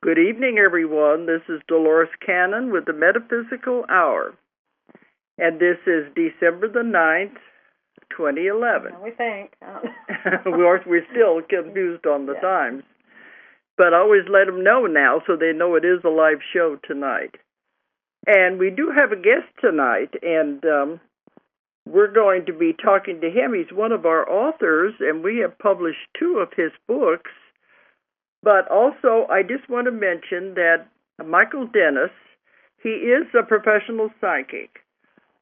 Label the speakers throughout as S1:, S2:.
S1: Good evening, everyone. This is Dolores Cannon with the Metaphysical Hour. And this is December the 9th, 2011.
S2: We think.
S1: We're still confused on the times. But I always let them know now so they know it is a live show tonight. And we do have a guest tonight, and we're going to be talking to him. He's one of our authors, and we have published 2 of his books. But also, I just want to mention that Michael Dennis, he is a professional psychic,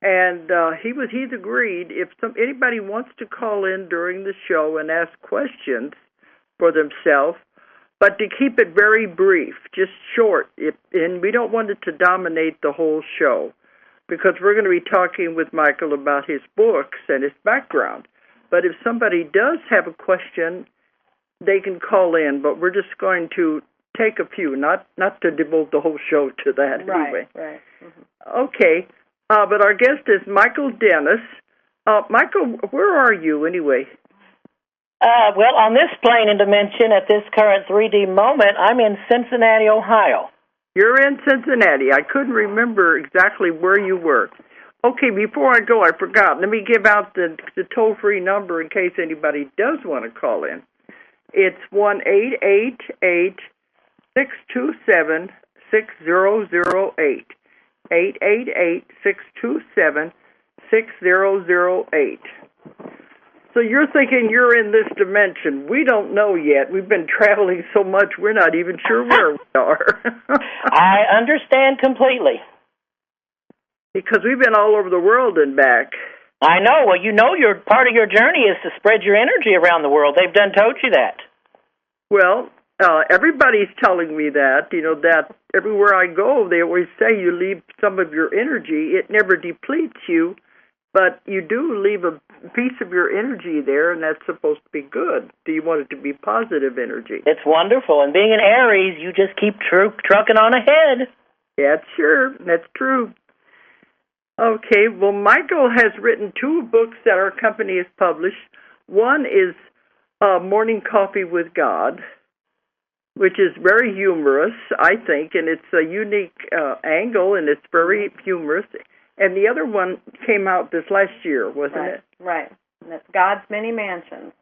S1: and he's agreed if anybody wants to call in during the show and ask questions for themselves, but to keep it very brief, just short, and we don't want it to dominate the whole show, because we're going to be talking with Michael about his books and his background. But if somebody does have a question, they can call in, but we're just going to take a few, not to devote the whole show to that anyway.
S2: Right. Mm-hmm.
S1: Okay, but our guest is Michael Dennis. Michael, where are you anyway?
S3: Well, on this plane and dimension at this current 3D moment, I'm in Cincinnati, Ohio.
S1: You're in Cincinnati. I couldn't remember exactly where you were. Okay, before I go, I forgot. Let me give out the toll-free number in case anybody does want to call in. It's 1-888-627-6008. 888-627-6008. So you're thinking you're in this dimension. We don't know yet. We've been traveling so much, we're not even sure where we are.
S3: I understand completely.
S1: Because we've been all over the world and back.
S3: I know. Well, your part of your journey is to spread your energy around the world. They've told you that.
S1: Well, everybody's telling me that, that everywhere I go, they always say you leave some of your energy. It never depletes you, but you do leave a piece of your energy there, and that's supposed to be good. Do you want it to be positive energy?
S3: It's wonderful. And being an Aries, you just keep trucking on ahead.
S1: Yeah, sure. That's true. Okay, well, Michael has written 2 books that our company has published. One is Morning Coffee with God, which is very humorous, I think, and it's a unique angle, and it's very humorous. And the other one came out this last year, wasn't it?
S2: Right. And it's God's Many Mansions.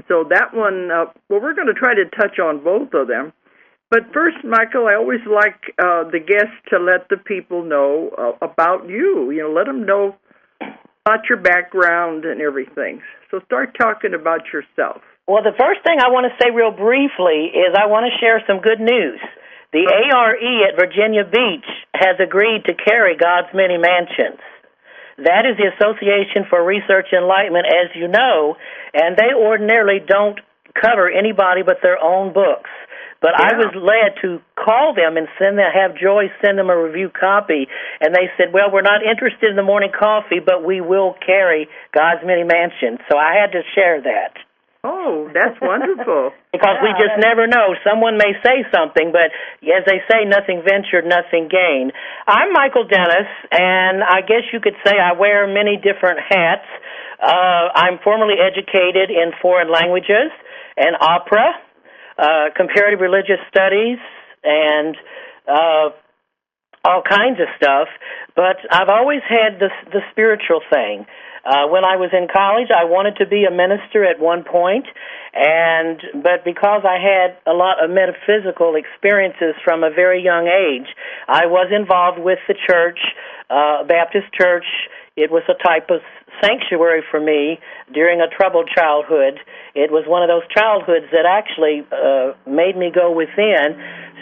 S1: So that one, we're going to try to touch on both of them. But first, Michael, I always like the guests to let the people know about you. Let them know about your background and everything. So start talking about yourself.
S3: Well, the first thing I want to say real briefly is I want to share some good news. The ARE at Virginia Beach has agreed to carry God's Many Mansions. That is the Association for Research Enlightenment, as you know, and they ordinarily don't cover anybody but their own books. But I was led to call them and have Joyce send them a review copy, and they said, well, we're not interested in the morning coffee, but we will carry God's Many Mansions. So I had to share that.
S1: Oh, that's wonderful.
S3: Because we just never know. Someone may say something, but as they say, nothing ventured, nothing gained. I'm Michael Dennis, and I guess you could say I wear many different hats. I'm formally educated in foreign languages and opera, comparative religious studies, and all kinds of stuff. But I've always had the spiritual thing. When I was in college, I wanted to be a minister at one point, but because I had a lot of metaphysical experiences from a very young age, I was involved with the church, Baptist church. It was a type of sanctuary for me during a troubled childhood. It was one of those childhoods that actually made me go within.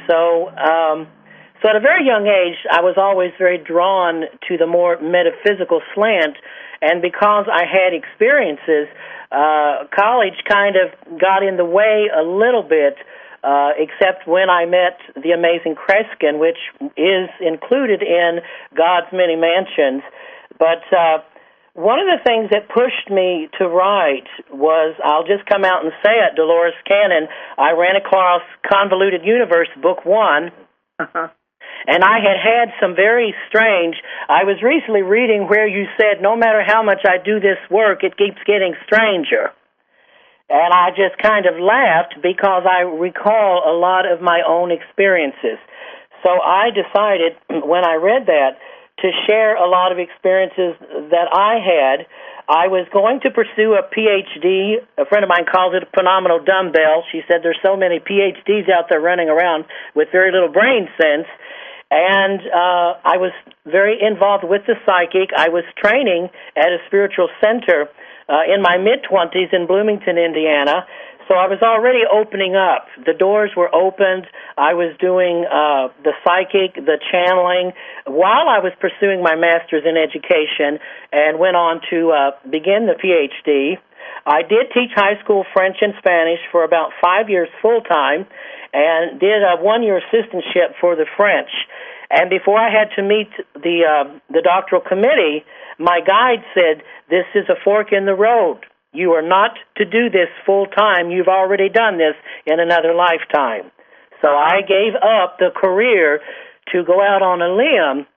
S3: So at a very young age, I was always very drawn to the more metaphysical slant, and because I had experiences, college kind of got in the way a little bit, except when I met the amazing Kreskin, which is included in God's Many Mansions. But one of the things that pushed me to write was, I'll just come out and say it, Dolores Cannon, I ran across Convoluted Universe, Book 1, and I had some very strange, I was recently reading where you said, no matter how much I do this work, it keeps getting stranger. And I just kind of laughed because I recall a lot of my own experiences. So I decided when I read that to share a lot of experiences that I had. I was going to pursue a PhD. A friend of mine calls it a phenomenal dumbbell. She said there's so many PhDs out there running around with very little brain sense. And I was very involved with the psychic. I was training at a spiritual center in my mid-20s in Bloomington, Indiana. So I was already opening up. The doors were opened. I was doing the psychic, the channeling, while I was pursuing my master's in education and went on to begin the PhD. I did teach high school French and Spanish for about 5 years full-time and did a one-year assistantship for the French. And before I had to meet the doctoral committee, my guide said, "This is a fork in the road. You are not to do this full-time. You've already done this in another lifetime." So I gave up the career to go out on a limb.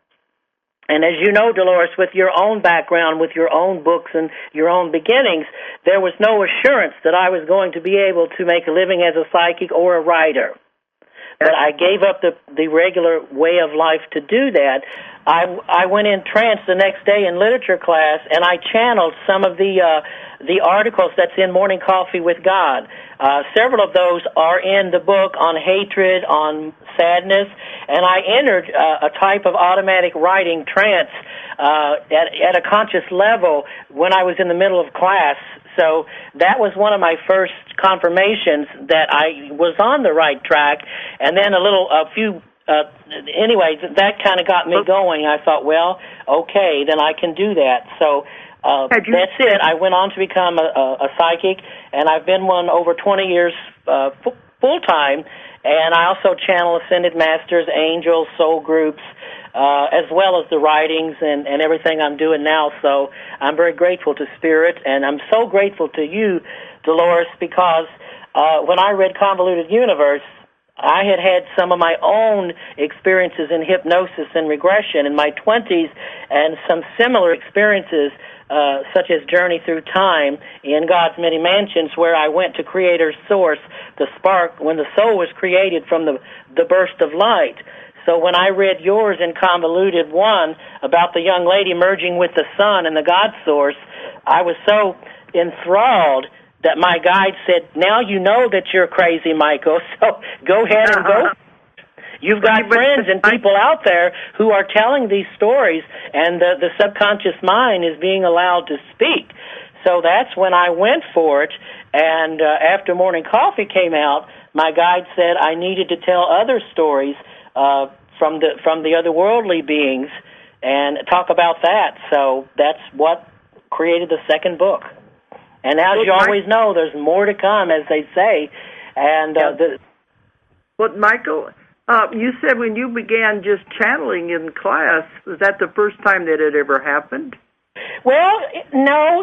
S3: And as you know, Dolores, with your own background, with your own books and your own beginnings, there was no assurance that I was going to be able to make a living as a psychic or a writer. But I gave up the regular way of life to do that. I went in trance the next day in literature class, and I channeled some of the articles that's in Morning Coffee with God. Several of those are in the book on hatred, on sadness, and I entered a type of automatic writing trance at a conscious level when I was in the middle of class. So that was one of my first confirmations that I was on the right track. And then anyway, that kind of got me going. I thought, well, okay, then I can do that. So that's it. I went on to become a psychic, and I've been one over 20 years full-time. And I also channel ascended masters, angels, soul groups, as well as the writings and everything I'm doing now. So I'm very grateful to Spirit, and I'm so grateful to you, Dolores, because when I read Convoluted Universe, I had some of my own experiences in hypnosis and regression in my 20s and some similar experiences such as Journey Through Time in God's Many Mansions, where I went to Creator's source, the spark, when the soul was created from the burst of light. So when I read yours in Convoluted 1 about the young lady merging with the sun and the God source, I was so enthralled that my guide said, "Now you know that you're crazy, Michael, so go ahead and go. You've got friends and people out there who are telling these stories, and the subconscious mind is being allowed to speak." So that's when I went for it, and after Morning Coffee came out, my guide said I needed to tell other stories from the otherworldly beings and talk about that. So that's what created the second book. And as you always know, there's more to come, as they say. And
S1: But Michael, you said when you began just channeling in class, was that the first time that it ever happened?
S3: Well, no,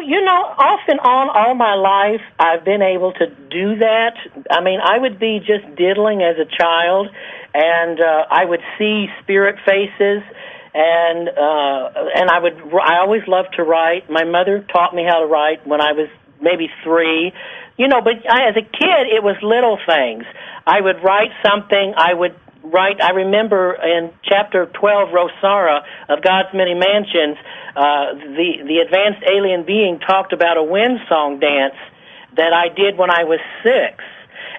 S3: off and on all my life, I've been able to do that. I mean, I would be just diddling as a child, and I would see spirit faces, and I always loved to write. My mother taught me how to write when I was maybe 3, but as a kid, it was little things. I would write something, I remember in chapter 12, Rosara, of God's Many Mansions, the advanced alien being talked about a wind song dance that I did when I was 6.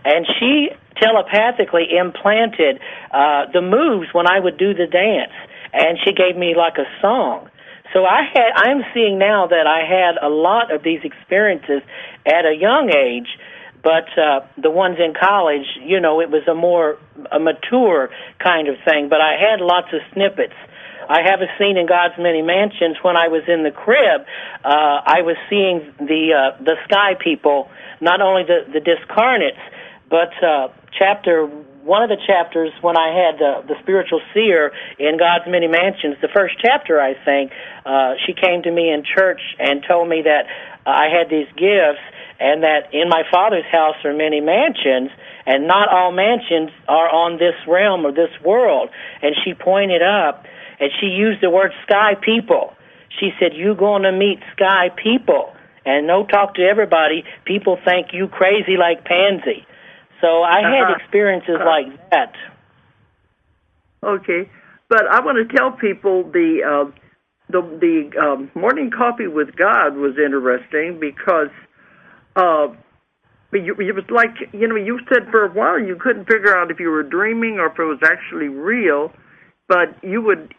S3: And she telepathically implanted the moves when I would do the dance. And she gave me like a song. So I'm seeing now that I had a lot of these experiences at a young age, but the ones in college, it was a mature kind of thing. But I had lots of snippets. I have a scene in God's Many Mansions when I was in the crib. I was seeing the sky people, not only the discarnates, but one of the chapters when I had the spiritual seer in God's Many Mansions, the first chapter, I think, she came to me in church and told me that I had these gifts and that in my Father's house are many mansions, and not all mansions are on this realm or this world. And she pointed up, and she used the word sky people. She said, "You're going to meet sky people." and no talk to everybody. People think you crazy like Pansy. So I had experiences like that.
S1: Okay, but I want to tell people the morning coffee with God was interesting because it was like, you said for a while you couldn't figure out if you were dreaming or if it was actually real, but you would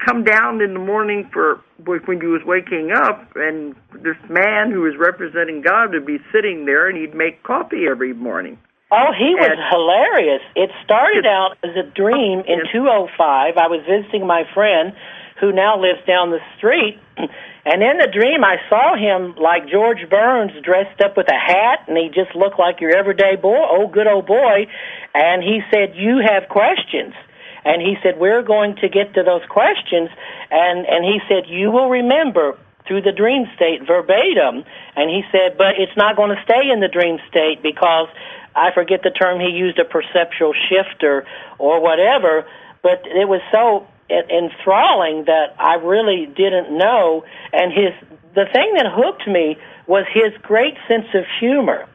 S1: come down in the morning when you was waking up, and this man who was representing God would be sitting there, and he'd make coffee every morning.
S3: Oh, he was hilarious. It started out as a dream in 2005. I was visiting my friend who now lives down the street, and in the dream I saw him like George Burns, dressed up with a hat, and he just looked like your everyday boy, good old boy, and he said, "You have questions." And he said, "We're going to get to those questions." And he said, "You will remember through the dream state verbatim." And he said, "But it's not going to stay in the dream state because," I forget the term he used, a perceptual shifter or whatever, but it was so enthralling that I really didn't know. And the thing that hooked me was his great sense of humor.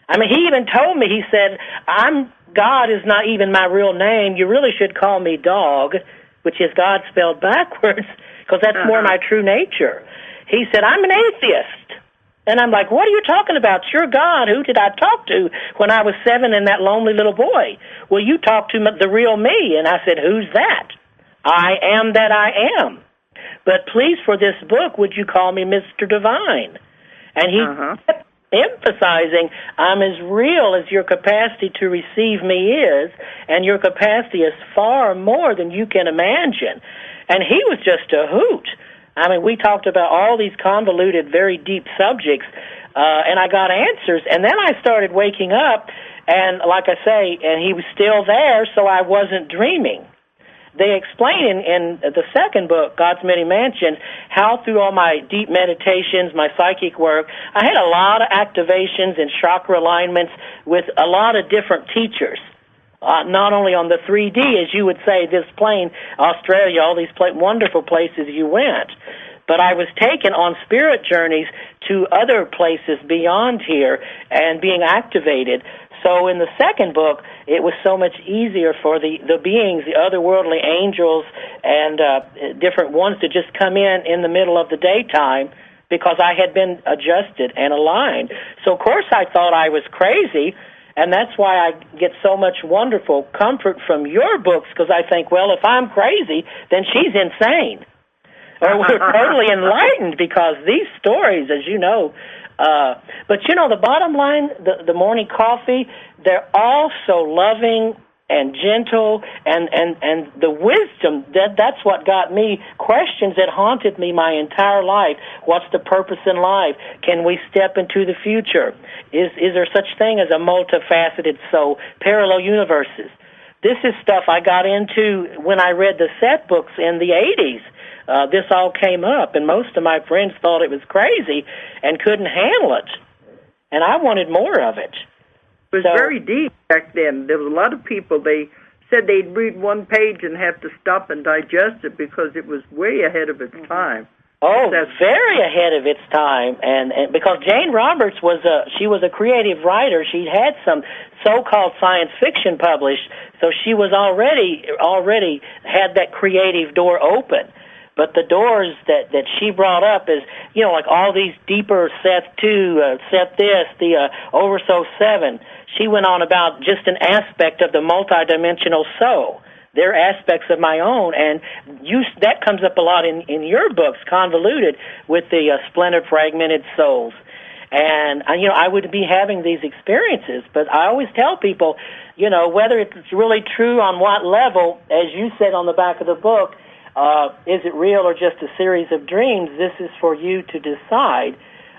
S3: I mean, he even told me, he said, God is not even my real name. You really should call me Dog, which is God spelled backwards, because that's more my true nature. He said, "I'm an atheist." And I'm like, "What are you talking about? You're God. Who did I talk to when I was 7 and that lonely little boy?" "Well, you talked to the real me." And I said, "Who's that?" "I am that I am. But please, for this book, would you call me Mr. Divine?" And he kept emphasizing, "I'm as real as your capacity to receive me is, and your capacity is far more than you can imagine." And he was just a hoot. I mean, we talked about all these convoluted, very deep subjects, and I got answers. And then I started waking up, and like I say, and he was still there, so I wasn't dreaming. They explain in the second book, God's Many Mansions, how through all my deep meditations, my psychic work, I had a lot of activations and chakra alignments with a lot of different teachers. Not only on the 3D, as you would say, this plane, Australia, all these wonderful places you went, but I was taken on spirit journeys to other places beyond here and being activated. So in the second book, it was so much easier for the beings, the otherworldly angels, and different ones to just come in the middle of the daytime because I had been adjusted and aligned. So, of course, I thought I was crazy, and that's why I get so much wonderful comfort from your books, because I think, well, if I'm crazy, then she's insane. Or we're totally enlightened, because these stories, as you know, but, the bottom line, the morning coffee, they're all so loving and gentle, and the wisdom, that's what got me. Questions that haunted me my entire life. What's the purpose in life? Can we step into the future? Is there such thing as a multifaceted soul? Parallel universes. This is stuff I got into when I read the set books in the 80s. This all came up, and most of my friends thought it was crazy and couldn't handle it. And I wanted more of it.
S1: It was very deep back then. There was a lot of people, they said they'd read one page and have to stop and digest it because it was way ahead of its time.
S3: Oh, very ahead of its time. And because Jane Roberts was a creative writer. She'd had some so-called science fiction published, so she was already had that creative door open. But the doors that she brought up is, like all these deeper Seth 2, Seth this, the Oversoul 7. She went on about just an aspect of the multidimensional soul. They're aspects of my own, and that comes up a lot in your books, Convoluted, with the splintered, fragmented souls. And, I would be having these experiences, but I always tell people, whether it's really true on what level, as you said on the back of the book, is it real or just a series of dreams? This is for you to decide.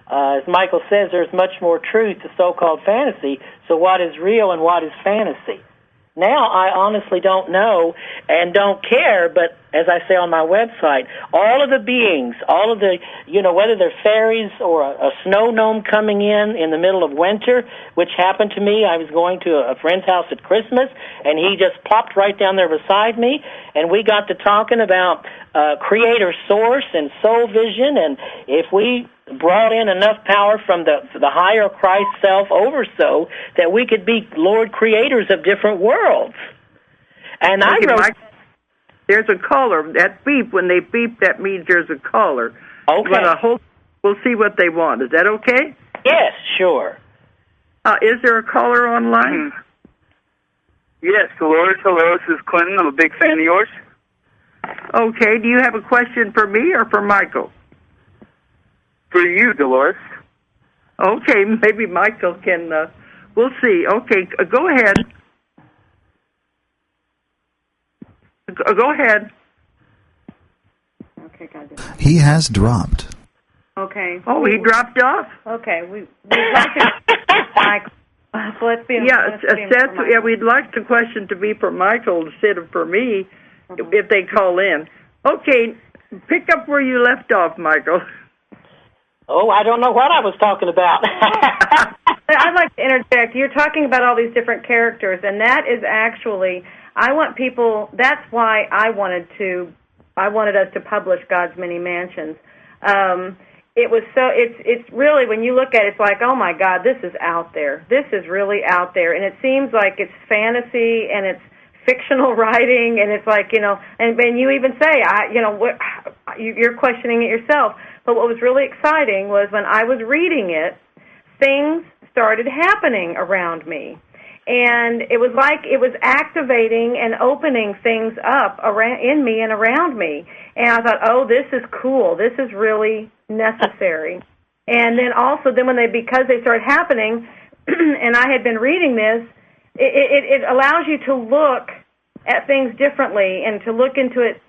S3: As Michael says, there's much more truth to so-called fantasy, so what is real and what is fantasy? Now, I honestly don't know and don't care, but as I say on my website, all of the beings, all of the, whether they're fairies or a snow gnome coming in the middle of winter, which happened to me. I was going to a friend's house at Christmas, and he just plopped right down there beside me, and we got to talking about creator source and soul vision, and if we brought in enough power from the higher Christ self over so that we could be Lord creators of different worlds. And I wrote...
S1: There's a caller. That beep, when they beep, that means there's a caller.
S3: Okay.
S1: We'll see what they want. Is that okay?
S3: Yes, sure.
S1: Is there a caller online?
S4: Yes, Dolores. Hello, this is Clinton. I'm a big fan of yours.
S1: Okay. Do you have a question for me or for Michael?
S4: For you, Dolores.
S1: Okay, maybe Michael can... we'll see. Okay, go ahead. Go ahead.
S2: Okay, God.
S5: He has dropped.
S2: Okay.
S1: Oh, he dropped off?
S2: Okay, we'd like to... Michael. So let's be...
S1: we'd like the question to be for Michael instead of for me, if they call in. Okay, pick up where you left off, Michael.
S3: Oh, I don't know what I was talking about.
S2: I'd like to interject. You're talking about all these different characters, and that is actually... I want people... That's why I wanted us to publish God's Many Mansions. It was so... It's really, when you look at it, it's like, oh, my God, this is out there. This is really out there. And it seems like it's fantasy, and it's fictional writing, and it's like, and you even say, you're questioning it yourself. But what was really exciting was when I was reading it, things started happening around me. And it was like it was activating and opening things up in me and around me. And I thought, oh, this is cool. This is really necessary. And then also, because they started happening, and I had been reading this, it allows you to look at things differently and to look into it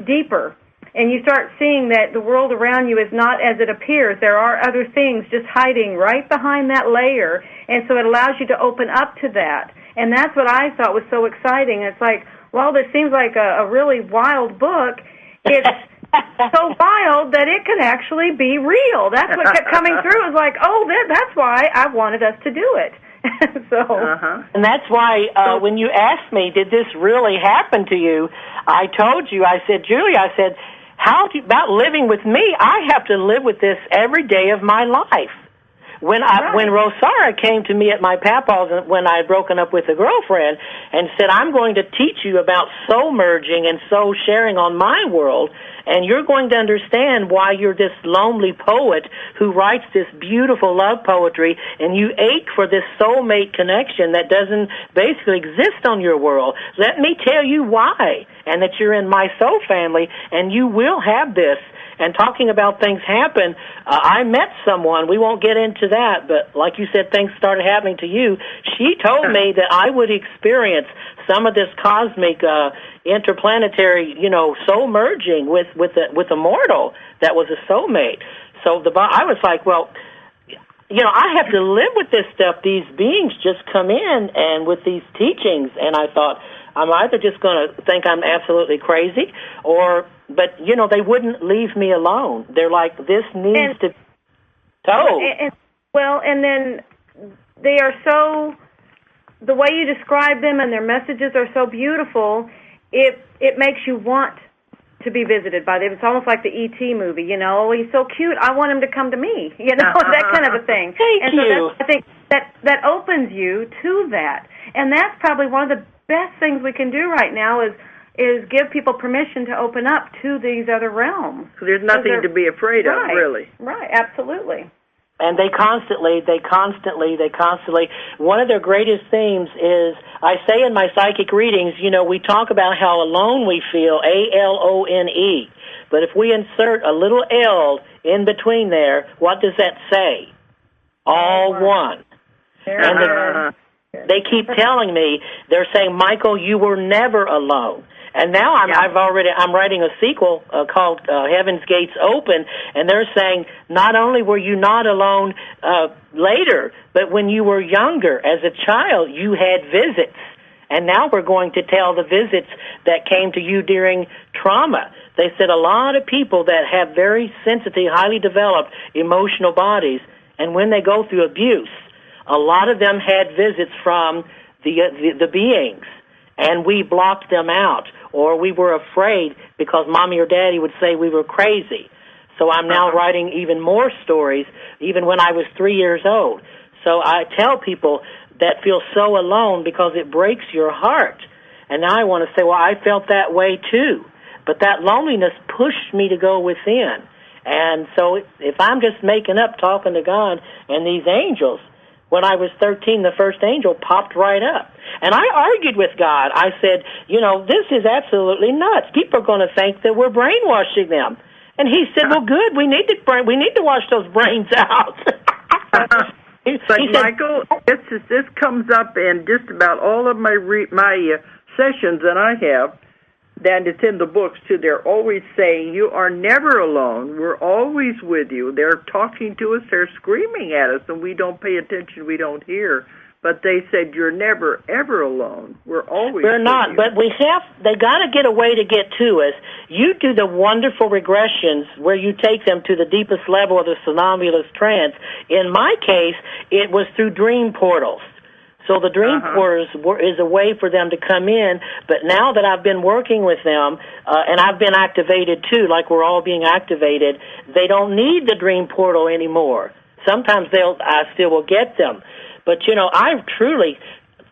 S2: deeper. And you start seeing that the world around you is not as it appears. There are other things just hiding right behind that layer, and so it allows you to open up to that. And that's what I thought was so exciting. It's like, well, this seems like a really wild book. It's so wild that it could actually be real. That's what kept coming through. It was like, oh, that's why I wanted us to do it.
S3: And that's why when you asked me, did this really happen to you, I told you, I said, Julie, about living with me? I have to live with this every day of my life. When Rosara came to me at my papaw's when I had broken up with a girlfriend and said, I'm going to teach you about soul merging and soul sharing on my world, and you're going to understand why you're this lonely poet who writes this beautiful love poetry, and you ache for this soulmate connection that doesn't basically exist on your world. Let me tell you why, and that you're in my soul family, and you will have this. And talking about things happen, I met someone, we won't get into that, but like you said, things started happening to you. She told me that I would experience some of this cosmic interplanetary, soul merging with a mortal that was a soulmate. So I was like, well, I have to live with this stuff. These beings just come in and with these teachings, and I thought, I'm either just going to think I'm absolutely crazy, but they wouldn't leave me alone. They're like, this needs to be told.
S2: And then they are so, the way you describe them and their messages are so beautiful, it makes you want to be visited by them. It's almost like the E.T. movie, he's so cute, I want him to come to me, that kind of a thing.
S3: Thank you.
S2: I think that opens you to that. And that's probably one of the best things we can do right now is give people permission to open up to these other realms.
S1: So there's nothing to be afraid of, really.
S2: Right, absolutely.
S3: And they constantly, one of their greatest themes is, I say in my psychic readings, we talk about how alone we feel, ALONE. But if we insert a little L in between there, what does that say? All one. And they keep telling me, they're saying, Michael, you were never alone. And now I'm writing a sequel called Heaven's Gates Open, and they're saying not only were you not alone later, but when you were younger, as a child, you had visits. And now we're going to tell the visits that came to you during trauma. They said a lot of people that have very sensitive, highly developed emotional bodies, and when they go through abuse, a lot of them had visits from the beings, and we blocked them out, or we were afraid because Mommy or Daddy would say we were crazy. So I'm now writing even more stories, even when I was 3 years old. So I tell people that feel so alone because it breaks your heart. And now I want to say, well, I felt that way too. But that loneliness pushed me to go within. And so if I'm just making up talking to God and these angels, when I was 13, the first angel popped right up. And I argued with God. I said, this is absolutely nuts. People are going to think that we're brainwashing them. And he said, well, good, we need to wash those brains out.
S1: But Michael, this comes up in just about all of my sessions that I have, and it's in the books too. They're always saying, you are never alone. We're always with you. They're talking to us. They're screaming at us, and we don't pay attention. We don't hear. But they said, you're never, ever alone. We're always
S3: We're not,
S1: you.
S3: but they got to get a way to get to us. You do the wonderful regressions where you take them to the deepest level of the somnambulous trance. In my case, it was through dream portals. So the dream portals is a way for them to come in, but now that I've been working with them, and I've been activated too, like we're all being activated, they don't need the dream portal anymore. Sometimes I still will get them. But, I truly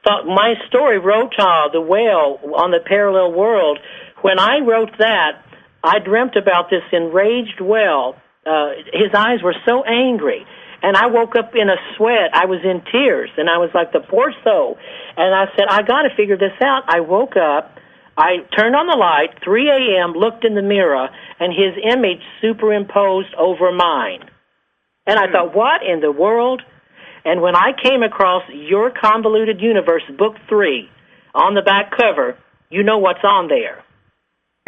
S3: thought my story, Rotal, the whale on the parallel world, when I wrote that, I dreamt about this enraged whale. His eyes were so angry. And I woke up in a sweat. I was in tears, and I was like, the poor soul. And I said, I got to figure this out. I woke up. I turned on the light, 3 a.m., looked in the mirror, and his image superimposed over mine. And I thought, what in the world? And when I came across Your Convoluted Universe, Book 3, on the back cover, you know what's on there.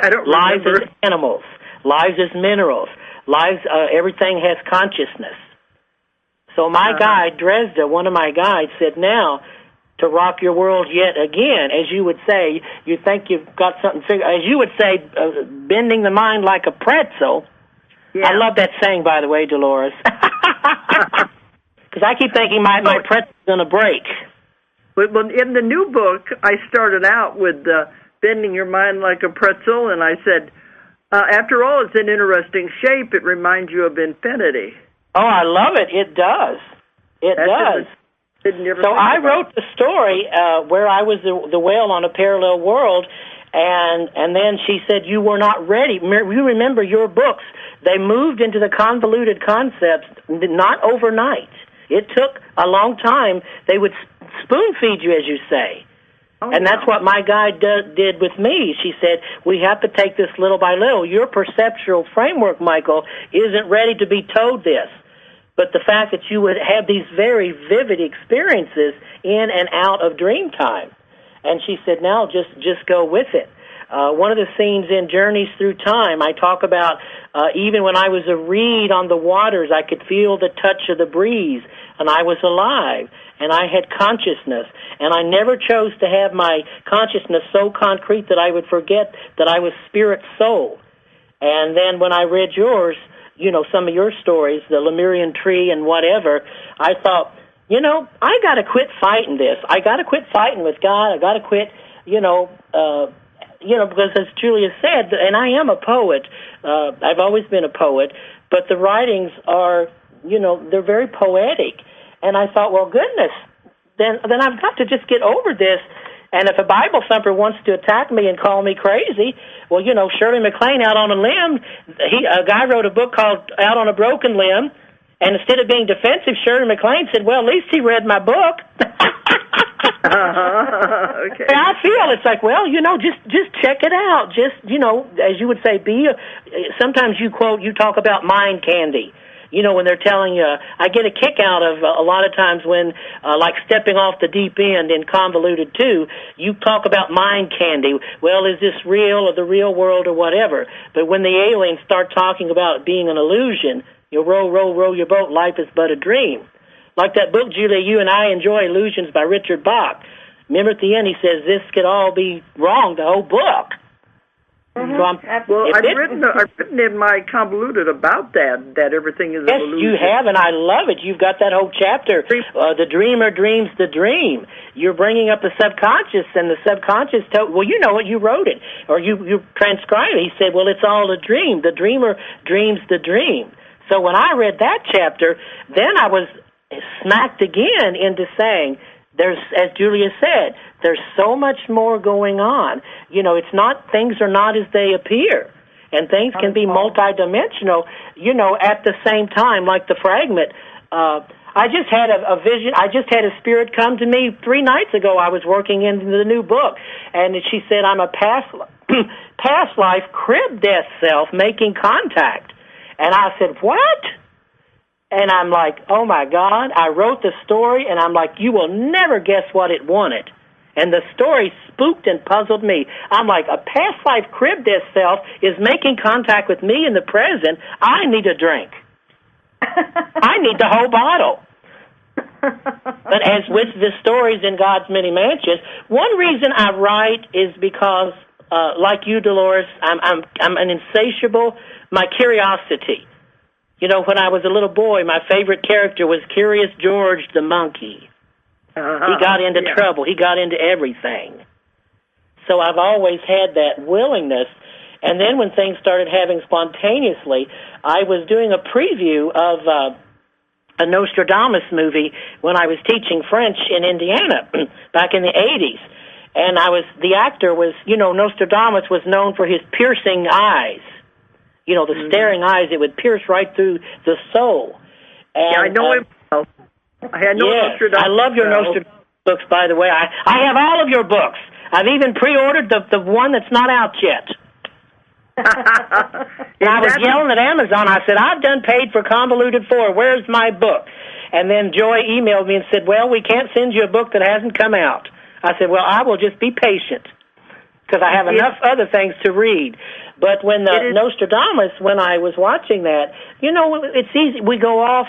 S1: I don't remember.
S3: Lives as animals, lives as minerals, lives, everything has consciousness. So my guide, Dresda, one of my guides, said, now, to rock your world yet again, as you would say, you think you've got something figured, as you would say, bending the mind like a pretzel. Yeah. I love that saying, by the way, Dolores. Because I keep thinking my pretzel's going to break.
S1: Well, in the new book, I started out with bending your mind like a pretzel, and I said, after all, it's an interesting shape. It reminds you of infinity.
S3: Oh, I love it. It does. It does. So I wrote the story where I was the whale on a parallel world, and then she said, you were not ready. You remember your books. They moved into the convoluted concepts not overnight. It took a long time. They would spoon-feed you, as you say. And that's what my guide did with me. She said, we have to take this little by little. Your perceptual framework, Michael, isn't ready to be told this. But the fact that you would have these very vivid experiences in and out of dream time. And she said, now just go with it. One of the scenes in Journeys Through Time, I talk about even when I was a reed on the waters, I could feel the touch of the breeze, and I was alive, and I had consciousness, and I never chose to have my consciousness so concrete that I would forget that I was spirit soul. And then when I read yours, some of your stories, the Lemurian tree and whatever, I thought, I got to quit fighting this. I got to quit fighting with God. I got to quit, because as Julia said, and I am a poet, I've always been a poet, but the writings are, they're very poetic. And I thought, well, goodness, then I've got to just get over this. And if a Bible thumper wants to attack me and call me crazy, well, Shirley MacLaine, Out on a Limb, a guy wrote a book called Out on a Broken Limb, and instead of being defensive, Shirley MacLaine said, well, at least he read my book.
S1: Okay.
S3: And I feel it's like, well, just check it out. Just, as you would say, sometimes you talk about mind candy. When they're telling you, I get a kick out of a lot of times when, like stepping off the deep end in Convoluted 2, you talk about mind candy. Well, is this real or the real world or whatever? But when the aliens start talking about it being an illusion, you row your boat, life is but a dream. Like that book, Julia, you and I enjoy, Illusions by Richard Bach. Remember at the end he says, this could all be wrong, the whole book.
S2: Mm-hmm.
S3: So
S1: I've written in my convoluted about that everything is
S3: yes,
S1: an illusion.
S3: you have, and I love it. You've got that whole chapter. The dreamer dreams the dream. You're bringing up the subconscious, and the subconscious. Well, you know it. You wrote it, or you transcribed it. He said, "Well, it's all a dream. The dreamer dreams the dream." So when I read that chapter, then I was smacked again into saying, there's, as Julia said, there's so much more going on. You know, it's not, things are not as they appear. And things can be multidimensional, you know, at the same time, like the fragment. I just had a vision. I just had a spirit come to me 3 nights ago. I was working in the new book, and she said, I'm a past life crib death self making contact. And I said, what? And I'm like, oh, my God. I wrote the story, and I'm like, you will never guess what it wanted. And the story spooked and puzzled me. I'm like, a past life crib death self is making contact with me in the present. I need a drink. I need the whole bottle. But as with the stories in God's Many Mansions, one reason I write is because, like you, Dolores, I'm an insatiable, my curiosity. You know, when I was a little boy, my favorite character was Curious George the monkey. He got into trouble. He got into everything. So I've always had that willingness. And then when things started happening spontaneously, I was doing a preview of a Nostradamus movie when I was teaching French in Indiana back in the 80s. And the actor was, you know, Nostradamus was known for his piercing eyes. You know, the staring eyes, it would pierce right through the soul. And,
S1: yeah, I know him well.
S3: I love your Nostradamus books, by the way. I have all of your books. I've even pre-ordered the one that's not out yet. And I was yelling at Amazon. I said, I've done paid for Convoluted 4. Where's my book? And then Joy emailed me and said, well, we can't send you a book that hasn't come out. I said, well, I will just be patient because I have enough other things to read. But when Nostradamus, when I was watching that, you know, it's easy. We go off,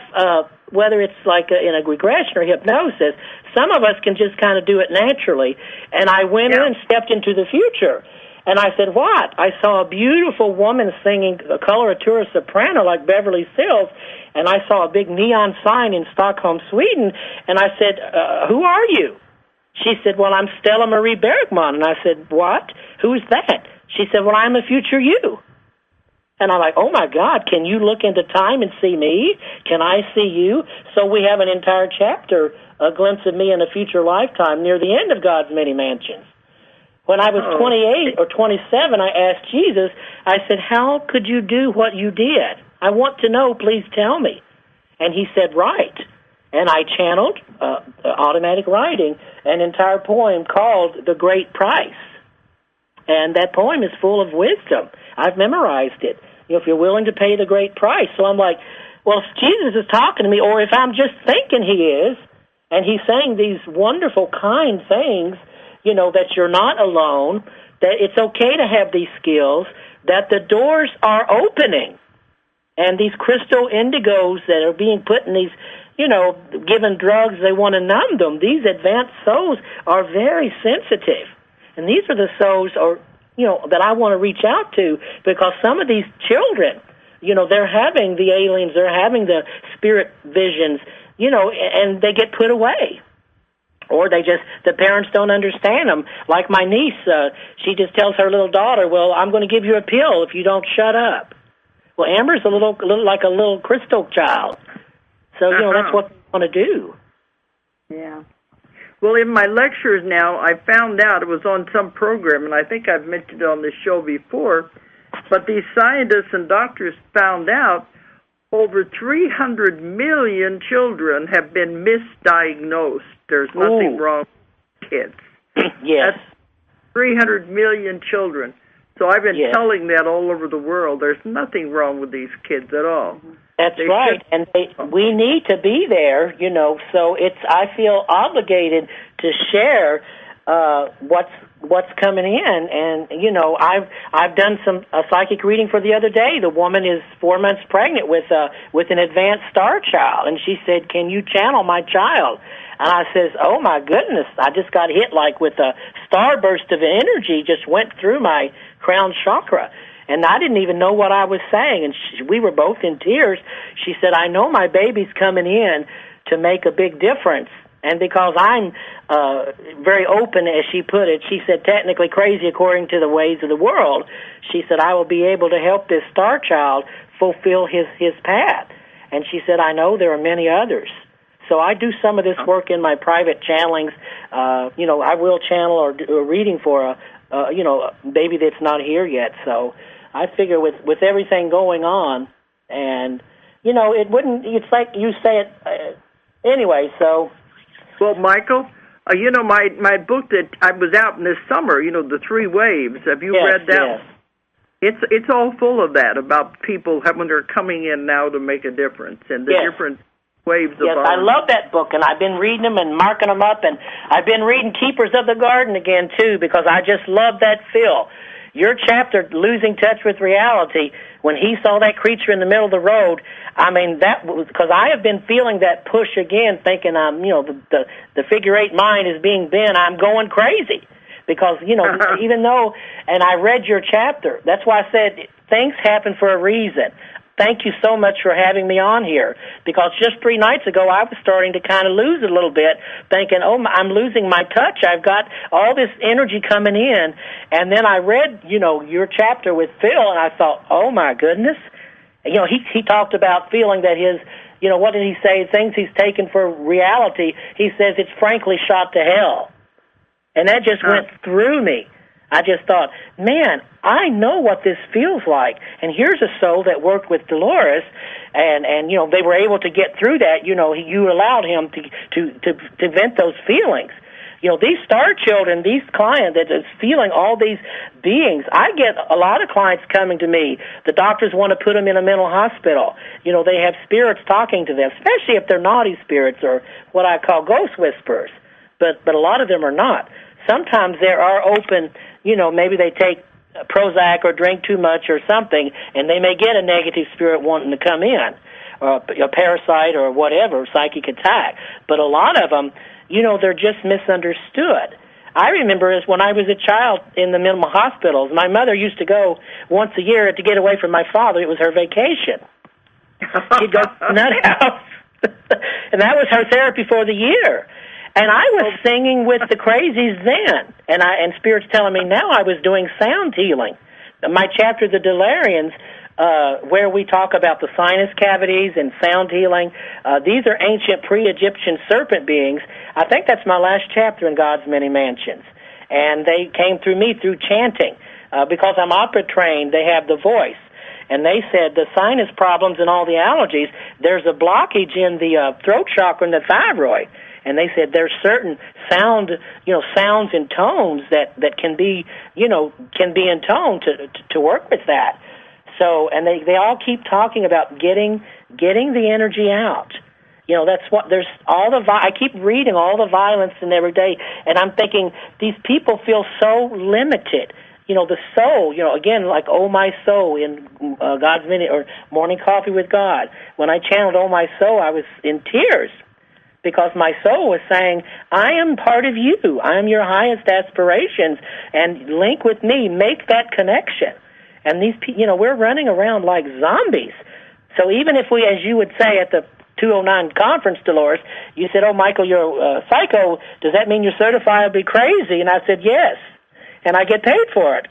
S3: whether it's like in a regression or hypnosis, some of us can just kind of do it naturally. And I went in and stepped into the future. And I said, what? I saw a beautiful woman singing a coloratura soprano like Beverly Sills, and I saw a big neon sign in Stockholm, Sweden, and I said, who are you? She said, well, I'm Stella Marie Bergman. And I said, what? Who's that? She said, well, I'm a future you. And I'm like, oh, my God, can you look into time and see me? Can I see you? So we have an entire chapter, a glimpse of me in a future lifetime near the end of God's Many Mansions. When I was 28 or 27, I asked Jesus, I said, how could you do what you did? I want to know, please tell me. And he said, write. And I channeled, automatic writing, an entire poem called The Great Price. And that poem is full of wisdom. I've memorized it. You know, if you're willing to pay the great price. So I'm like, well, if Jesus is talking to me, or if I'm just thinking he is, and he's saying these wonderful, kind things, you know, that you're not alone, that it's okay to have these skills, that the doors are opening. And these crystal indigos that are being put in these, you know, given drugs, they want to numb them. These advanced souls are very sensitive. And these are the souls, or you know, that I want to reach out to, because some of these children, you know, they're having the aliens, they're having the spirit visions, you know, and they get put away. Or the parents don't understand them. Like my niece, she just tells her little daughter, well, I'm going to give you a pill if you don't shut up. Well, Amber's a little like a little crystal child. So, you know, that's what they want to do.
S1: Yeah. Well, in my lectures now, I found out, it was on some program, and I think I've mentioned it on this show before, but these scientists and doctors found out over 300 million children have been misdiagnosed. There's nothing wrong with kids.
S3: Yes.
S1: That's 300 million children. So I've been telling that all over the world. There's nothing wrong with these kids at all.
S3: That's right, and we need to be there, you know. So I feel obligated to share what's coming in, and you know, I've done a psychic reading for the other day. The woman is 4 months pregnant with an advanced star child, and she said, "Can you channel my child?" And I says, "Oh my goodness, I just got hit like with a starburst of energy just went through my crown chakra. And I didn't even know what I was saying. And we were both in tears. She said, I know my baby's coming in to make a big difference. And because I'm very open, as she put it, she said, technically crazy according to the ways of the world, she said, I will be able to help this star child fulfill his path. And she said, I know there are many others. So I do some of this work in my private channelings. I will channel or do a reading for a baby that's not here yet. So I figure with everything going on, and, it wouldn't, it's like you say it, anyway, so.
S1: Well, Michael, my book that I was out in this summer, The Three Waves, have you read that?
S3: Yes.
S1: It's all full of that, about people when they're coming in now to make a difference, and the different waves of
S3: Yes, I love that book, and I've been reading them and marking them up, and I've been reading Keepers of the Garden again, too, because I just love that feel. Your chapter, Losing Touch with Reality, when he saw that creature in the middle of the road, I mean, that was, because I have been feeling that push again, thinking I'm, the figure eight mind is being bent, I'm going crazy. Because, even though, and I read your chapter, that's why I said things happen for a reason. Thank you so much for having me on here, because just 3 nights ago I was starting to kind of lose it a little bit, thinking, I'm losing my touch. I've got all this energy coming in. And then I read, your chapter with Phil, and I thought, oh, my goodness. He talked about feeling that his, what did he say, things he's taken for reality, he says it's frankly shot to hell. And that just went through me. I just thought, man, I know what this feels like. And here's a soul that worked with Dolores, and they were able to get through that. You allowed him to vent those feelings. These star children, these clients that is feeling all these beings, I get a lot of clients coming to me. The doctors want to put them in a mental hospital. They have spirits talking to them, especially if they're naughty spirits or what I call ghost whisperers. But a lot of them are not. Sometimes there are open, maybe they take Prozac or drink too much or something, and they may get a negative spirit wanting to come in, or a parasite or whatever, psychic attack. But a lot of them, they're just misunderstood. I remember when I was a child in the mental hospitals, my mother used to go once a year to get away from my father. It was her vacation. She'd go to the nut house, and that was her therapy for the year. And I was singing with the crazies then, and Spirit's telling me now I was doing sound healing. My chapter, The Delirians, where we talk about the sinus cavities and sound healing, these are ancient pre-Egyptian serpent beings. I think that's my last chapter in God's Many Mansions. And they came through me through chanting. Because I'm opera trained, they have the voice. And they said the sinus problems and all the allergies, there's a blockage in the throat chakra and the thyroid. And they said there's certain sounds and tones that can be, can be in tone to work with that. So, and they all keep talking about getting the energy out. That's what there's all the. I keep reading all the violence and every day, and I'm thinking these people feel so limited. The soul. Again, like Oh My Soul in God's Minute or Morning Coffee with God. When I channeled Oh My Soul, I was in tears. Because my soul was saying, I am part of you. I am your highest aspirations, and link with me. Make that connection. And these people, we're running around like zombies. So even if we, as you would say at the 209 conference, Dolores, you said, oh, Michael, you're a psycho. Does that mean you're certifiably crazy? And I said, yes. And I get paid for it.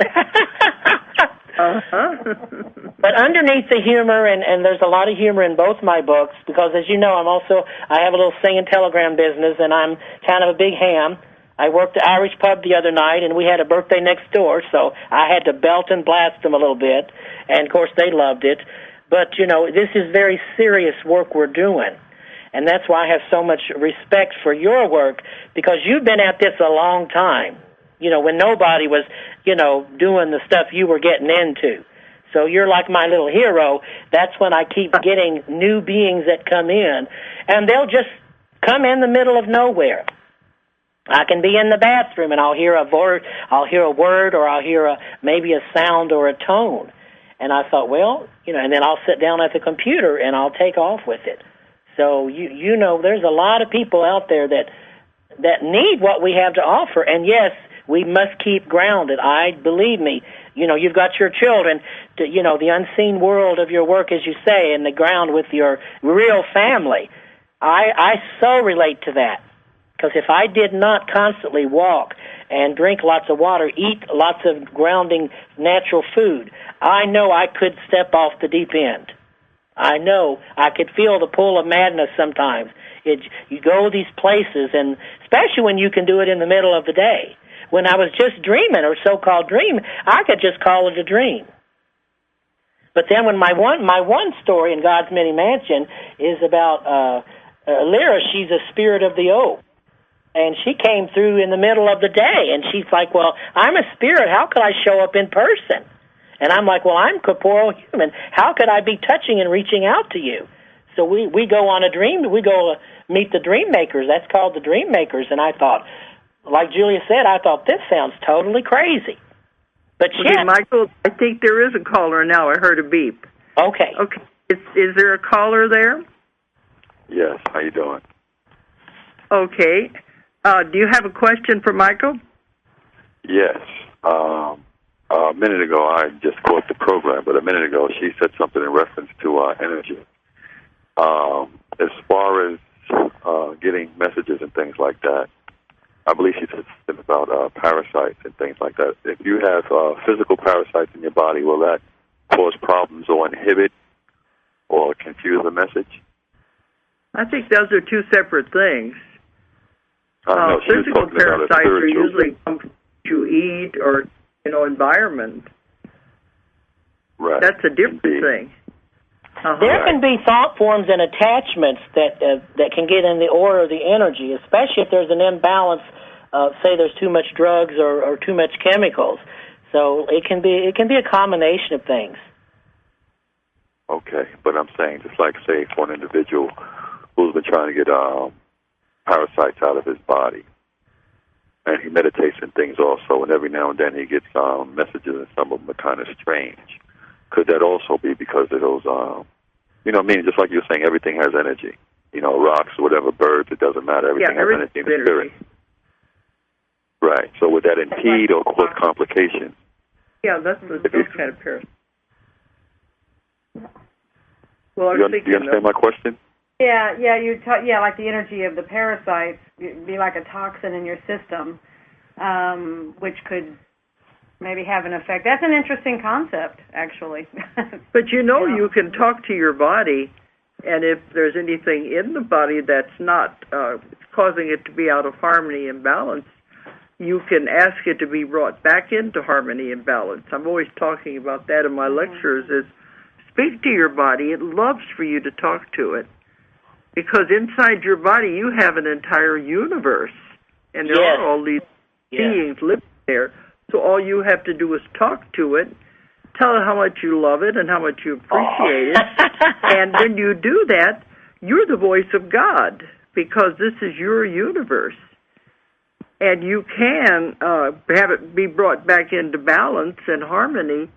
S3: But underneath the humor, and there's a lot of humor in both my books, because as you know, I have a little singing telegram business, and I'm kind of a big ham. I worked the Irish pub the other night, and we had a birthday next door, so I had to belt and blast them a little bit, and of course they loved it. But, this is very serious work we're doing, and that's why I have so much respect for your work, because you've been at this a long time. When nobody was, doing the stuff you were getting into. So you're like my little hero. That's when I keep getting new beings that come in, and they'll just come in the middle of nowhere. I can be in the bathroom, and I'll hear a word, or I'll hear maybe a sound or a tone. And I thought, well, and then I'll sit down at the computer, and I'll take off with it. So, there's a lot of people out there that need what we have to offer. And yes, we must keep grounded. Believe me, you've got your children, the unseen world of your work, as you say, and the ground with your real family. I so relate to that, because if I did not constantly walk and drink lots of water, eat lots of grounding natural food, I know I could step off the deep end. I know I could feel the pull of madness sometimes. You go these places, and especially when you can do it in the middle of the day. When I was just dreaming, or so-called dream, I could just call it a dream. But then when my one story in God's Many Mansion is about Lyra, she's a spirit of the oak. And she came through in the middle of the day, and she's like, well, I'm a spirit. How could I show up in person? And I'm like, well, I'm corporeal human. How could I be touching and reaching out to you? So we go on a dream. We go meet the dream makers. That's called the dream makers. And I thought, like Julia said, I thought, this sounds totally crazy. But
S1: okay, Michael, I think there is a caller now. I heard a beep.
S3: Okay.
S1: Okay. Is there a caller there?
S5: Yes. How you doing?
S1: Okay. Do you have a question for Michael?
S5: Yes. A minute ago, I just caught the program, but a minute ago she said something in reference to energy. As far as getting messages and things like that, I believe she said something about parasites and things like that. If you have physical parasites in your body, will that cause problems or inhibit or confuse the message?
S1: I think those are two separate things.
S5: No,
S1: physical parasites are usually from what you eat or, environment.
S5: Right.
S1: That's a different thing.
S3: There can be thought forms and attachments that can get in the aura or the energy, especially if there's an imbalance. Say there's too much drugs or too much chemicals. So it can be a combination of things.
S5: Okay, but I'm saying, just like, say, for an individual who's been trying to get parasites out of his body, and he meditates and things also, and every now and then he gets messages, and some of them are kind of strange. Could that also be because of those, just like you're saying, everything has energy. Rocks, whatever, birds, it doesn't matter. Everything has energy in the spirit. Right. So would that impede or cause complications?
S1: Yeah, that's those kind of parasites. Well,
S5: you understand my question?
S2: Yeah, like the energy of the parasites be like a toxin in your system, which could maybe have an effect. That's an interesting concept, actually.
S1: But you can talk to your body, and if there's anything in the body that's not causing it to be out of harmony and balance, you can ask it to be brought back into harmony and balance. I'm always talking about that in my lectures, is speak to your body. It loves for you to talk to it. Because inside your body, you have an entire universe, and there are all these beings living there. So all you have to do is talk to it, tell it how much you love it and how much you appreciate it. And when you do that, you're the voice of God, because this is your universe. And you can have it be brought back into balance and harmony,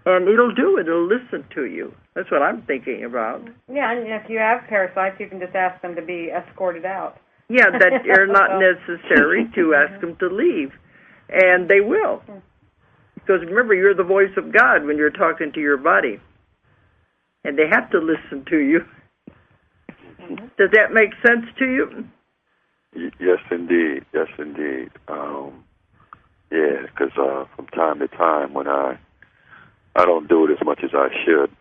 S1: and it'll do it. It'll listen to you. That's what I'm thinking about.
S2: Yeah, and if you have parasites, you can just ask them to be escorted out.
S1: Yeah, that are not necessary to ask them to leave. And they will. Because remember, you're the voice of God when you're talking to your body. And they have to listen to you. Does that make sense to you?
S5: Yes, indeed. Yes, indeed. Because from time to time when I don't do it as much as I should,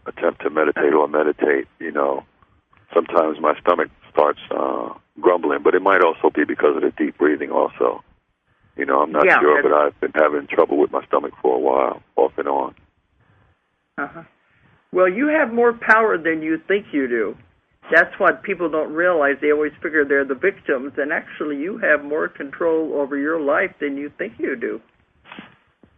S5: attempt to meditate, sometimes my stomach starts grumbling, but it might also be because of the deep breathing also. I'm not sure, but I've been having trouble with my stomach for a while, off and on.
S1: Uh-huh. Well, you have more power than you think you do. That's what people don't realize. They always figure they're the victims, and actually you have more control over your life than you think you do.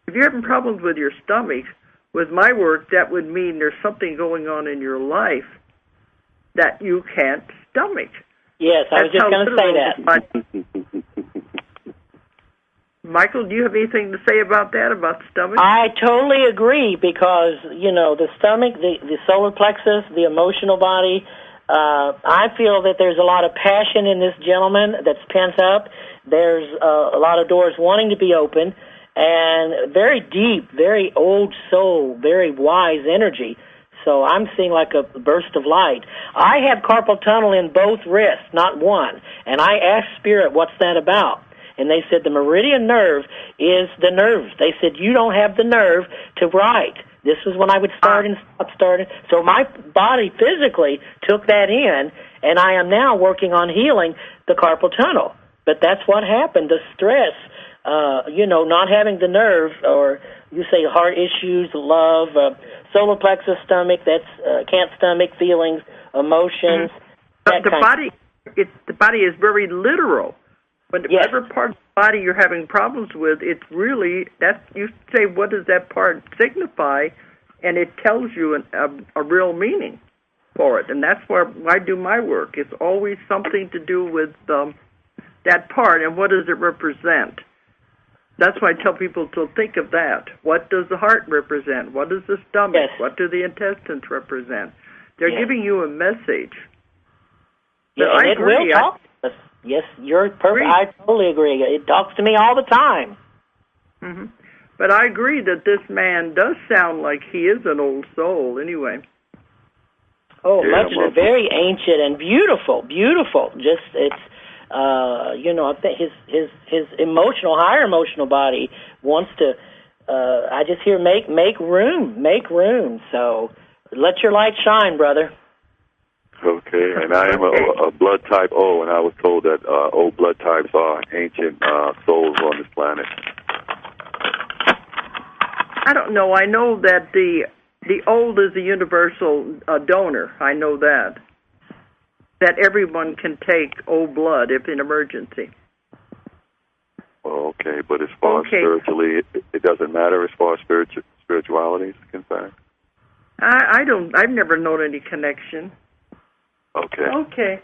S1: If you're having problems with your stomach, with my work, that would mean there's something going on in your life that you can't stomach.
S3: Yes, I was just going to say that.
S1: Michael, do you have anything to say about that, about the stomach?
S3: I totally agree, because, the stomach, the solar plexus, the emotional body, I feel that there's a lot of passion in this gentleman that's pent up, There's a lot of doors wanting to be open, and very deep, very old soul, very wise energy. So I'm seeing like a burst of light. I have carpal tunnel in both wrists, not one. And I asked Spirit, what's that about? And they said the meridian nerve is the nerve. They said, you don't have the nerve to write. This was when I would start and stop starting. So my body physically took that in, and I am now working on healing the carpal tunnel. But that's what happened, the stress, not having the nerve, or you say heart issues, love, solar plexus stomach, that's can't stomach feelings, emotions.
S1: But the body is very literal. Whatever part of the body you're having problems with, it's really, you say, what does that part signify, and it tells you a real meaning for it. And that's where I do my work. It's always something to do with that part, and what does it represent? That's why I tell people to think of that. What does the heart represent? What does the stomach?
S3: Yes.
S1: What do the intestines represent? They're giving you a message.
S3: Yeah, and it will talk to us. Yes, you're perfect. I totally agree. It talks to me all the time.
S1: Mm-hmm. But I agree that this man does sound like he is an old soul anyway.
S3: Oh, much of it. Very ancient and beautiful, beautiful. Just, it's, I think his emotional, higher emotional body wants to, I just hear make room. So let your light shine, brother.
S5: Okay, and I am a blood type O, and I was told that O blood types are ancient souls on this planet.
S1: I don't know. I know that the old is a universal donor. I know that everyone can take O blood if in emergency.
S5: Okay, but as far as spiritually, it doesn't matter as far as spirituality is concerned?
S1: I've never known any connection. Okay.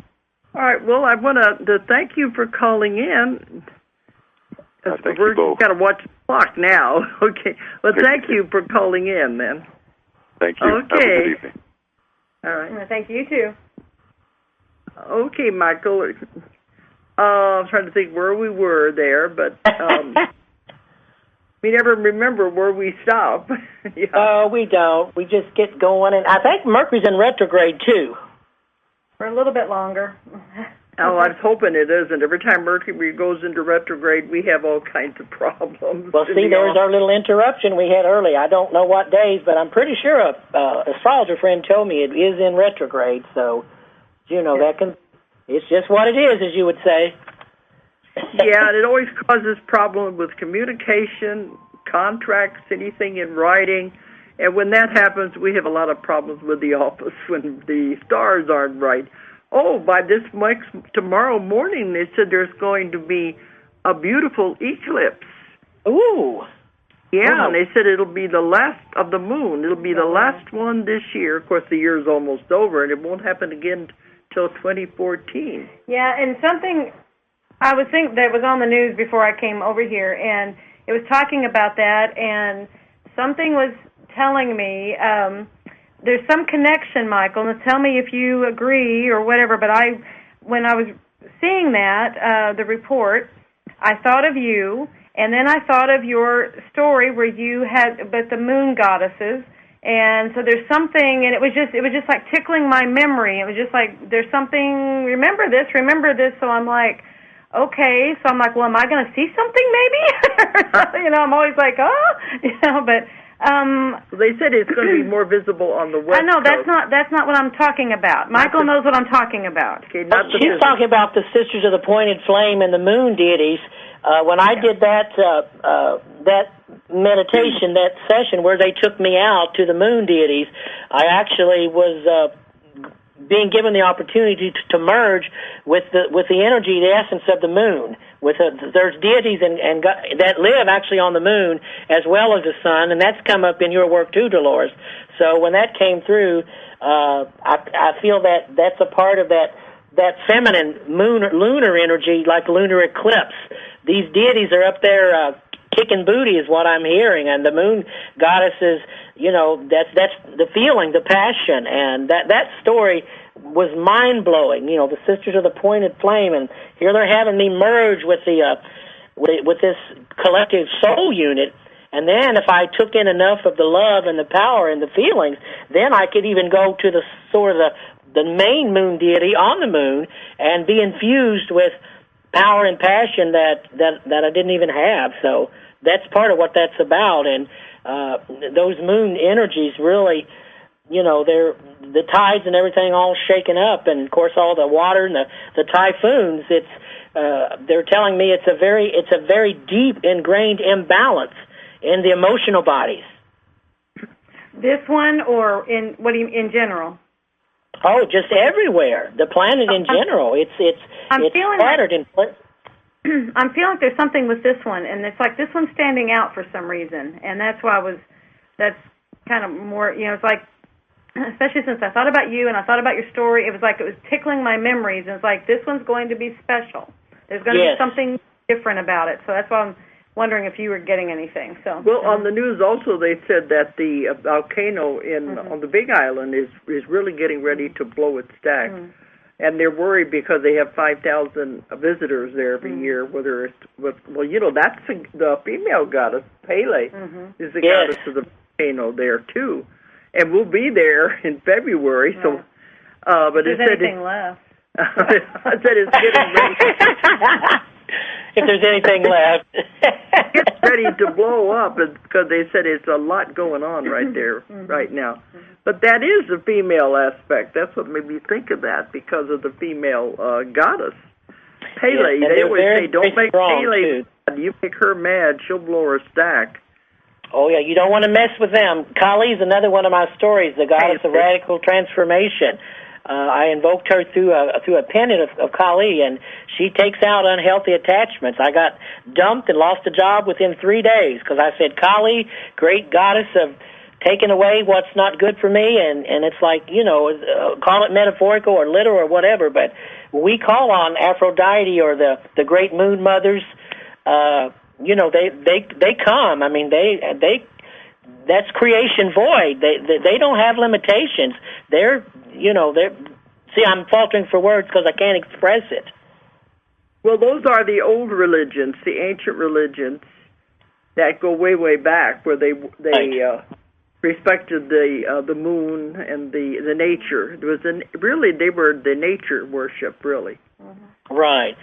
S1: All right. Well, I want to thank you for calling in.
S5: Thank you both.
S1: We've got to watch the clock now. Okay. Well, thank you for calling in, then.
S5: Thank you.
S1: Okay.
S5: Have a good evening.
S2: All right. Thank you, too.
S1: Okay, Michael. I'm trying to think where we were there, but we never remember where we stop. Yeah.
S3: Oh, we don't. We just get going. And I think Mercury's in retrograde, too.
S2: For a little bit longer.
S1: Oh, I was hoping it isn't. Every time Mercury goes into retrograde, we have all kinds of problems.
S3: Well, see, there's our little interruption we had early. I don't know what days, but I'm pretty sure a astrologer friend told me it is in retrograde. So, it's just what it is, as you would say.
S1: Yeah, and it always causes problems with communication, contracts, anything in writing. And when that happens, we have a lot of problems with the office when the stars aren't right. Oh, by tomorrow morning, they said there's going to be a beautiful eclipse.
S3: Ooh.
S1: Yeah, and they said it'll be the last of the moon. It'll be the last one this year. Of course, the year's almost over, and it won't happen again till 2014.
S2: Yeah, and something I was thinking that was on the news before I came over here, and it was talking about that, and something was telling me there's some connection, Michael, and tell me if you agree or whatever, but when I was seeing that, the report, I thought of you, and then I thought of your story where you had the moon goddesses, and so there's something, and it was just like tickling my memory. It was just like, there's something, remember this, so I'm like, okay, so I'm like, well, am I going to see something maybe? I'm always like, but
S1: they said it's going to be more visible on the West
S2: I know,
S1: Coast.
S2: that's not what I'm talking about. Michael knows what I'm talking about.
S1: Okay,
S3: she's talking about the Sisters of the Pointed Flame and the moon deities. When I did that meditation, that session where they took me out to the moon deities, I actually was being given the opportunity to merge with the energy, the essence of the moon. There's deities and God, that live actually on the moon as well as the sun, and that's come up in your work too, Dolores. So when that came through, I feel that that's a part of that feminine lunar energy, like lunar eclipse. These deities are up there kicking booty is what I'm hearing, and the moon goddesses, that's the feeling, the passion, and that story was mind-blowing. You know, the Sisters of the Pointed Flame, and here they're having me merge with the with this collective soul unit. And then if I took in enough of the love and the power and the feelings, then I could even go to the sort of the main moon deity on the moon and be infused with power and passion that I didn't even have. So that's part of what that's about. And those moon energies really, you know, they're the tides and everything all shaken up, and of course all the water and the typhoons. They're telling me it's a very deep ingrained imbalance in the emotional bodies.
S2: This one, or in general?
S3: Oh, just everywhere. The planet in general. It's scattered in places.
S2: I'm feeling like there's something with this one, and it's like this one's standing out for some reason, and that's why that's kind of more, you know, it's like, especially since I thought about you and I thought about your story, it was like it was tickling my memories, and it's like this one's going to be special. There's going to be something different about it, so that's why I'm wondering if you were getting anything. So,
S1: well, on the news also they said that the volcano on the Big Island is really getting ready to blow its stack, and they're worried because they have 5,000 visitors there every year. Whether it's that's the female goddess Pele is the goddess of the volcano there too, and we'll be there in February. Right. So, but
S2: if there's anything left,
S1: I said it's getting ready.
S3: If there's anything left.
S1: It's ready to blow up because they said it's a lot going on right there right now. But that is the female aspect. That's what made me think of that, because of the female goddess. Pele, they always say, don't make Pele mad. You make her mad, she'll blow her stack.
S3: Oh, yeah, you don't want to mess with them. Kali's another one of my stories, the goddess of radical transformation. I invoked her through a pendant of Kali, and she takes out unhealthy attachments. I got dumped and lost a job within 3 days because I said, Kali, great goddess of taking away what's not good for me, and it's like, you know, call it metaphorical or literal or whatever, but we call on Aphrodite or the great moon mothers. You know, they come. I mean, they that's creation void. They don't have limitations. See, I'm faltering for words because I can't express it.
S1: Well, those are the old religions, the ancient religions that go way, way back, where they respected the moon and the nature. It was they were the nature worship, really.
S3: Right.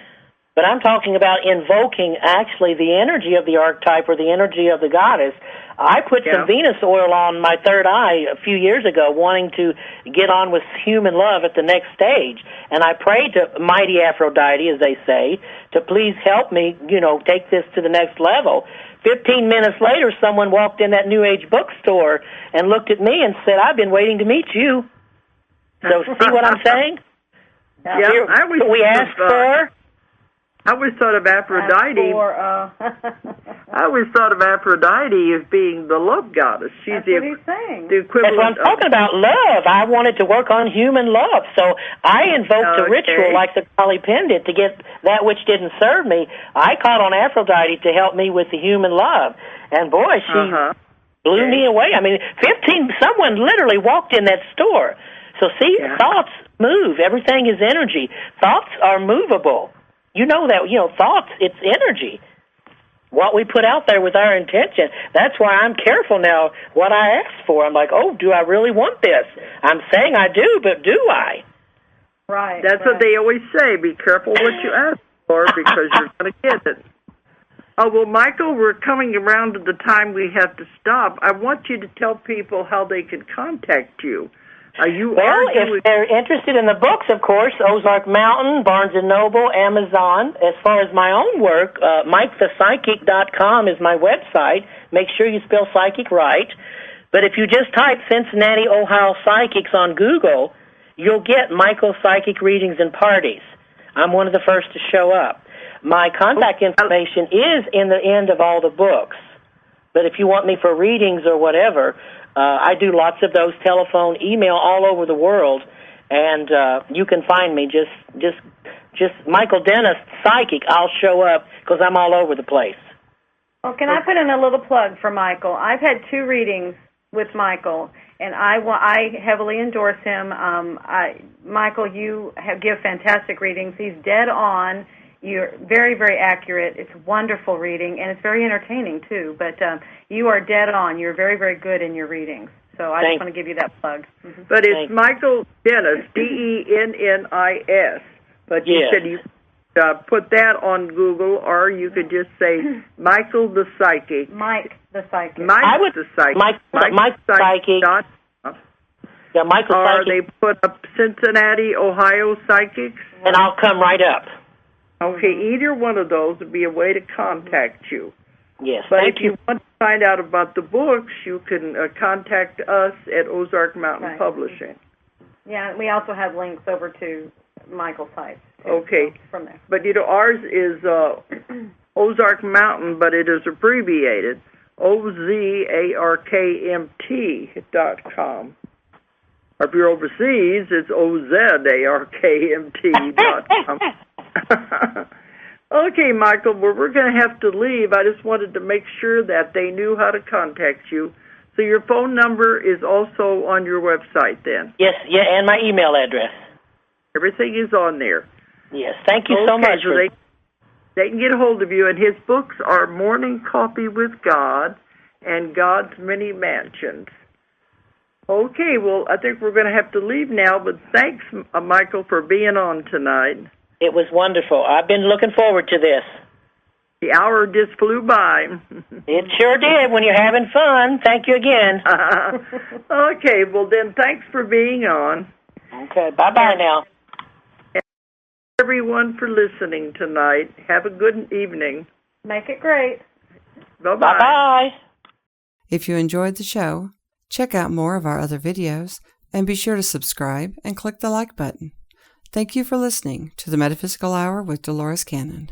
S3: But I'm talking about invoking actually the energy of the archetype or the energy of the goddess. I put some Venus oil on my third eye a few years ago, wanting to get on with human love at the next stage. And I prayed to mighty Aphrodite, as they say, to please help me, you know, take this to the next level. 15 minutes later, someone walked in that New Age bookstore and looked at me and said, I've been waiting to meet you. So see what I'm saying?
S1: Yeah,
S3: we asked for...
S1: I always thought of Aphrodite. I always thought of Aphrodite as being the love goddess. She's
S2: what he's saying.
S1: The equivalent.
S3: That's what I'm talking about, love. I wanted to work on human love, so I invoked a ritual like the Kali pendant to get that which didn't serve me. I called on Aphrodite to help me with the human love, and boy, she blew me away. I mean, someone literally walked in that store. So see, thoughts move. Everything is energy. Thoughts are movable. You know that, you know, thoughts, it's energy. What we put out there with our intention. That's why I'm careful now what I ask for. I'm like, oh, do I really want this? I'm saying I do, but do I?
S2: Right.
S1: That's what they always say. Be careful what you ask for because you're going to get it. Oh, well, Michael, we're coming around to the time we have to stop. I want you to tell people how they can contact you.
S3: If they're interested in the books, of course, Ozark Mountain, Barnes & Noble, Amazon. As far as my own work, MikeThePsychic.com is my website. Make sure you spell psychic right. But if you just type Cincinnati, Ohio Psychics on Google, you'll get Michael Psychic Readings and Parties. I'm one of the first to show up. My contact information is in the end of all the books. But if you want me for readings or whatever, I do lots of those, telephone, email, all over the world, and you can find me. Just Michael Dennis, Psychic. I'll show up because I'm all over the place.
S2: Well, can I put in a little plug for Michael? I've had 2 readings with Michael, And I heavily endorse him. Michael, you give fantastic readings. He's dead on. You're very, very accurate. It's wonderful reading, and it's very entertaining, too. But you are dead on. You're very, very good in your readings. So I just want to give you that plug. Mm-hmm.
S1: But it's Michael Dennis, Dennis. But you said you put that on Google, or you could just say Michael the Psychic.
S2: Mike the Psychic.
S1: Mike the Psychic.
S3: Mike the Psychic. Yeah, Michael
S1: or
S3: Psychic.
S1: They put up Cincinnati, Ohio Psychics.
S3: And I'll come right up.
S1: Okay, either one of those would be a way to contact you.
S3: Yes,
S1: but
S3: thank
S1: if you want to find out about the books, you can contact us at Ozark Mountain Publishing.
S2: Yeah, we also have links over to Michael's site.
S1: Okay.
S2: So from there.
S1: But, ours is Ozark Mountain, but it is abbreviated, OZARKMT.com. Or if you're overseas, it's OZARKMT.com. Okay, Michael, well, we're going to have to leave. I just wanted to make sure that they knew how to contact you. So your phone number is also on your website then?
S3: Yes, and my email address.
S1: Everything is on there.
S3: Yes, thank you so much.
S1: So they can get a hold of you, and his books are Morning Coffee with God and God's Many Mansions. Okay, well, I think we're going to have to leave now, but thanks, Michael, for being on tonight.
S3: It was wonderful. I've been looking forward to this.
S1: The hour just flew by.
S3: It sure did when you're having fun. Thank you again.
S1: Okay, well then, thanks for being on.
S3: Okay, bye-bye now.
S1: And everyone for listening tonight. Have a good evening.
S2: Make it great.
S1: Bye-bye.
S3: Bye-bye.
S6: If you enjoyed the show, check out more of our other videos and be sure to subscribe and click the like button. Thank you for listening to the Metaphysical Hour with Dolores Cannon.